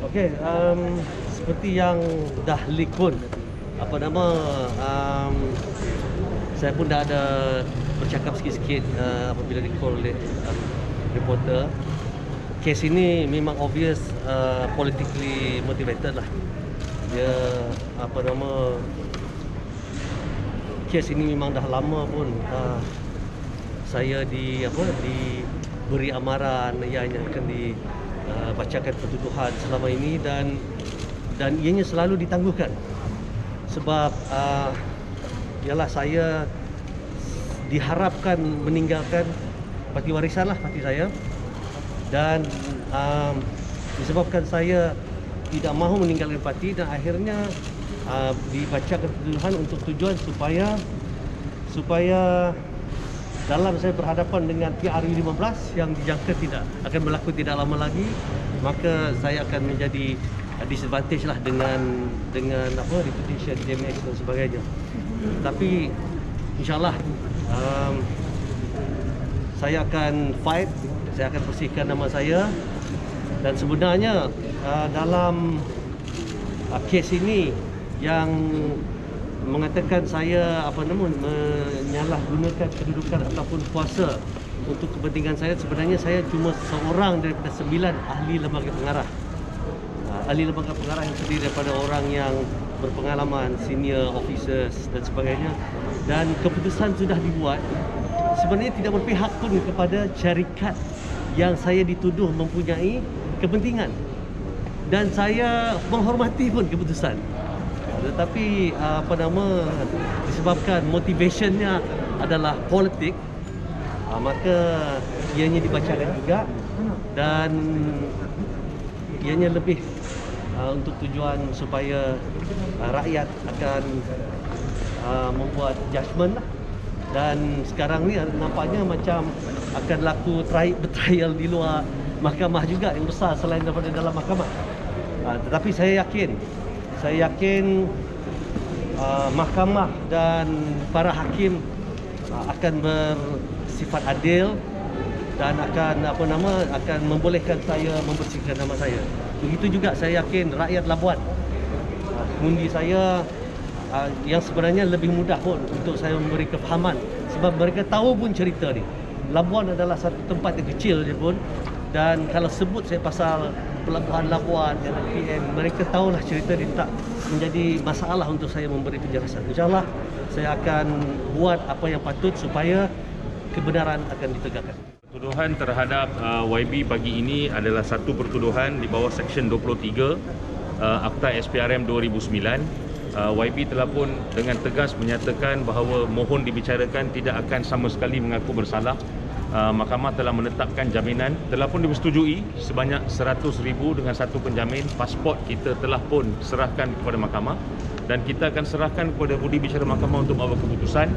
Okey, seperti yang dah leak pun, um, saya pun dah ada bercakap sikit-sikit apabila di-call oleh reporter. Kes ini memang obvious politically motivated lah. Dia kes ini memang dah lama pun saya diberi amaran yang akan dibacakan pertuduhan selama ini, dan ianya selalu ditangguhkan sebab ialah saya diharapkan meninggalkan parti warisan lah, parti saya, dan disebabkan saya tidak mahu meninggalkan parti, dan akhirnya dibacakan pertuduhan untuk tujuan supaya dalam saya berhadapan dengan PRU15 yang dijangka tidak akan berlaku tidak lama lagi, maka saya akan menjadi disadvantage lah dengan reputation JMX dan sebagainya. Tapi insyaAllah saya akan fight, saya akan bersihkan nama saya. Dan sebenarnya dalam kes ini yang mengatakan saya menyalahgunakan kedudukan ataupun kuasa untuk kepentingan saya, sebenarnya saya cuma seorang daripada 9 ahli lembaga pengarah. Ahli lembaga pengarah yang terdiri daripada orang yang berpengalaman, senior officers dan sebagainya, dan keputusan sudah dibuat. Sebenarnya tidak berpihak pun kepada syarikat yang saya dituduh mempunyai kepentingan, dan saya menghormati pun keputusan. Tetapi disebabkan motivationnya adalah politik, maka ianya dibacakan juga, dan ianya lebih untuk tujuan supaya rakyat akan membuat judgement lah. Dan sekarang ni nampaknya macam akan laku trial di luar mahkamah juga yang besar selain daripada dalam mahkamah. Tetapi saya yakin mahkamah dan para hakim akan bersifat adil dan akan membolehkan saya membersihkan nama saya. Begitu juga saya yakin rakyat Labuan mengundi saya, yang sebenarnya lebih mudah pun untuk saya memberi kefahaman, sebab mereka tahu pun cerita ni. Labuan adalah satu tempat yang kecil je pun, dan kalau sebut saya pasal pelabuhan Labuan dan PM, mereka tahulah cerita ni, tak menjadi masalah untuk saya memberi penjelasan. InsyaAllah saya akan buat apa yang patut supaya kebenaran akan ditegakkan. Pertuduhan terhadap YB pagi ini adalah satu pertuduhan di bawah Seksyen 23 Akta SPRM 2009. YB telah pun dengan tegas menyatakan bahawa mohon dibicarakan tidak akan sama sekali mengaku bersalah. Mahkamah telah menetapkan jaminan, telah pun disetujui sebanyak 100,000 dengan satu penjamin. Pasport kita telah pun serahkan kepada mahkamah, dan kita akan serahkan kepada budi bicara mahkamah untuk membuat keputusan.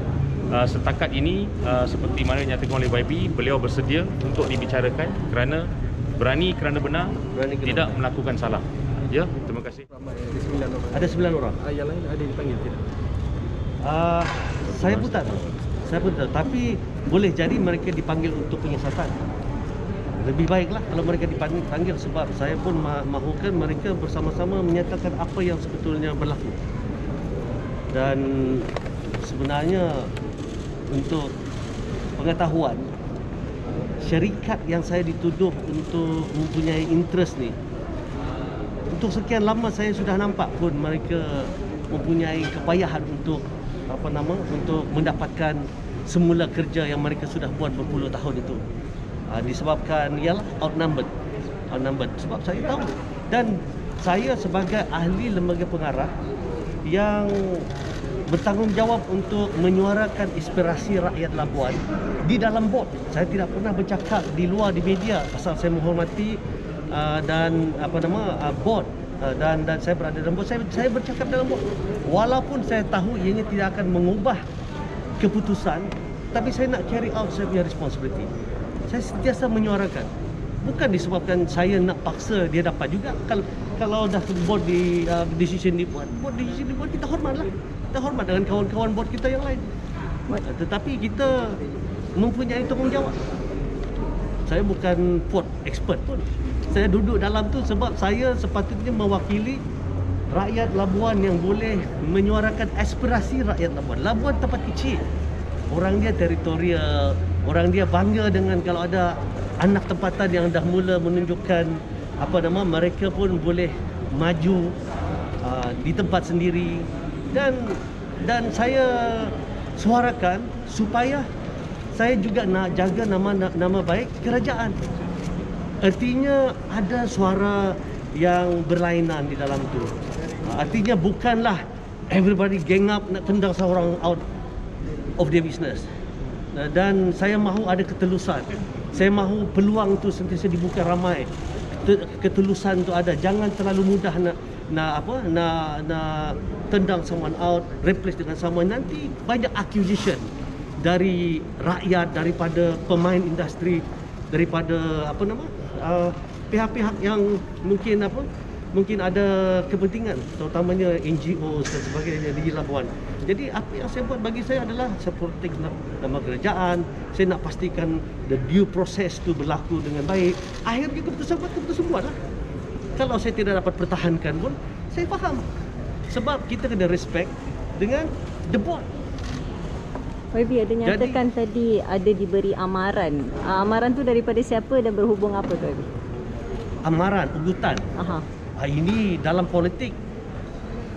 Setakat ini seperti mana dinyatakan oleh YB, beliau bersedia untuk dibicarakan kerana berani kerana benar, tidak melakukan salah. Ya, terima kasih. Ada 9 orang. Yang lain ada dipanggil tidak? Saya pun tak tahu. Tapi boleh jadi mereka dipanggil untuk penyiasatan. Lebih baiklah kalau mereka dipanggil, sebab saya pun mahukan mereka bersama-sama menyatakan apa yang sebetulnya berlaku. Dan sebenarnya untuk pengetahuan, syarikat yang saya dituduh untuk mempunyai interest ni, untuk sekian lama saya sudah nampak pun mereka mempunyai kepayahan untuk untuk mendapatkan semula kerja yang mereka sudah buat berpuluh tahun itu. Disebabkan ialah outnumbered. Sebab saya tahu, dan saya sebagai ahli lembaga pengarah yang bertanggungjawab untuk menyuarakan aspirasi rakyat Labuan di dalam bot. Saya tidak pernah bercakap di luar di media pasal saya menghormati bot, dan saya berada dalam bot. Saya bercakap dalam bot walaupun saya tahu ianya tidak akan mengubah keputusan, tapi saya nak carry out saya punya responsibility. Saya sentiasa menyuarakan, bukan disebabkan saya nak paksa dia dapat juga. Kalau dah board di decision dibuat, kita hormatlah. Kita hormat dengan kawan-kawan board kita yang lain. Tetapi kita mempunyai tanggungjawab. Saya bukan port expert pun. Saya duduk dalam tu sebab saya sepatutnya mewakili rakyat Labuan yang boleh menyuarakan aspirasi rakyat Labuan. Labuan tempat kecil. Orang dia teritorial, orang dia bangga dengan kalau ada anak tempatan yang dah mula menunjukkan mereka pun boleh maju di tempat sendiri, dan saya suarakan supaya saya juga nak jaga nama baik kerajaan. Artinya ada suara yang berlainan di dalam tu. Artinya bukanlah everybody gang up nak tendang seorang out of their business. Dan saya mahu ada ketelusan. Saya mahu peluang tu sentiasa dibuka ramai. Ketulusan tu ada. Jangan terlalu mudah nak tendang someone out, replace dengan someone. Nanti banyak accusation dari rakyat, daripada pemain industri, daripada pihak-pihak yang mungkin ada kepentingan, terutamanya NGO dan sebagainya di Labuan. Jadi apa yang saya buat bagi saya adalah saya protect nama kerajaan. Saya nak pastikan the due process tu berlaku dengan baik. Akhirnya keputusan buat lah. Kalau saya tidak dapat pertahankan pun, saya faham. Sebab kita kena respect dengan the board. YB ada nyatakan tadi ada diberi amaran. Amaran tu daripada siapa dan berhubung apa tu YB? Amaran, ugutan. Ini dalam politik,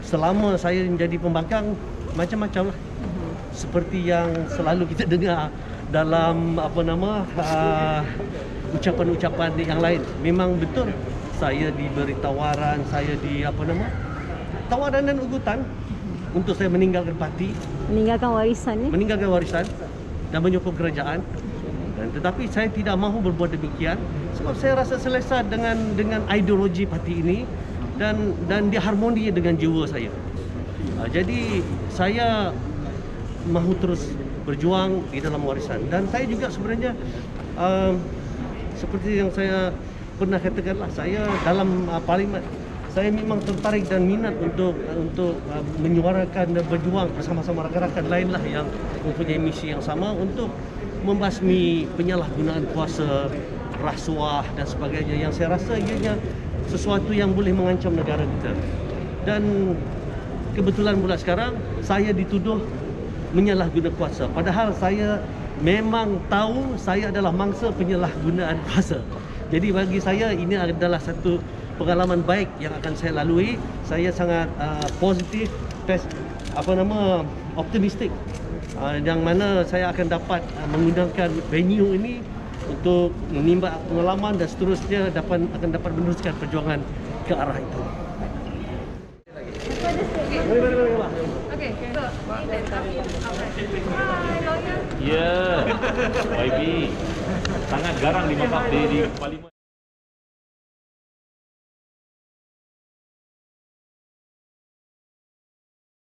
selama saya menjadi pembangkang, macam-macam lah. Seperti yang selalu kita dengar dalam ucapan-ucapan yang lain. Memang betul saya diberi tawaran, tawaran dan ugutan untuk saya meninggalkan parti, meninggalkan warisan dan menyokong kerajaan. Tetapi saya tidak mahu berbuat demikian sebab saya rasa selesa dengan ideologi parti ini dan dia harmoni dengan jiwa saya. Jadi saya mahu terus berjuang di dalam warisan, dan saya juga sebenarnya seperti yang saya pernah katakanlah, saya dalam parlimen saya memang tertarik dan minat untuk menyuarakan dan berjuang bersama-sama rakan-rakan lainlah yang mempunyai misi yang sama untuk membasmi penyalahgunaan kuasa, rasuah dan sebagainya yang saya rasa ianya sesuatu yang boleh mengancam negara kita. Dan kebetulan pula sekarang saya dituduh menyalahguna kuasa, padahal saya memang tahu saya adalah mangsa penyalahgunaan kuasa. Jadi bagi saya ini adalah satu pengalaman baik yang akan saya lalui. Saya sangat positif, optimistik, yang mana saya akan dapat menggunakan venue ini untuk menimba pengalaman dan seterusnya akan dapat meneruskan perjuangan ke arah itu. Ya, YB sangat garang di Parlimen.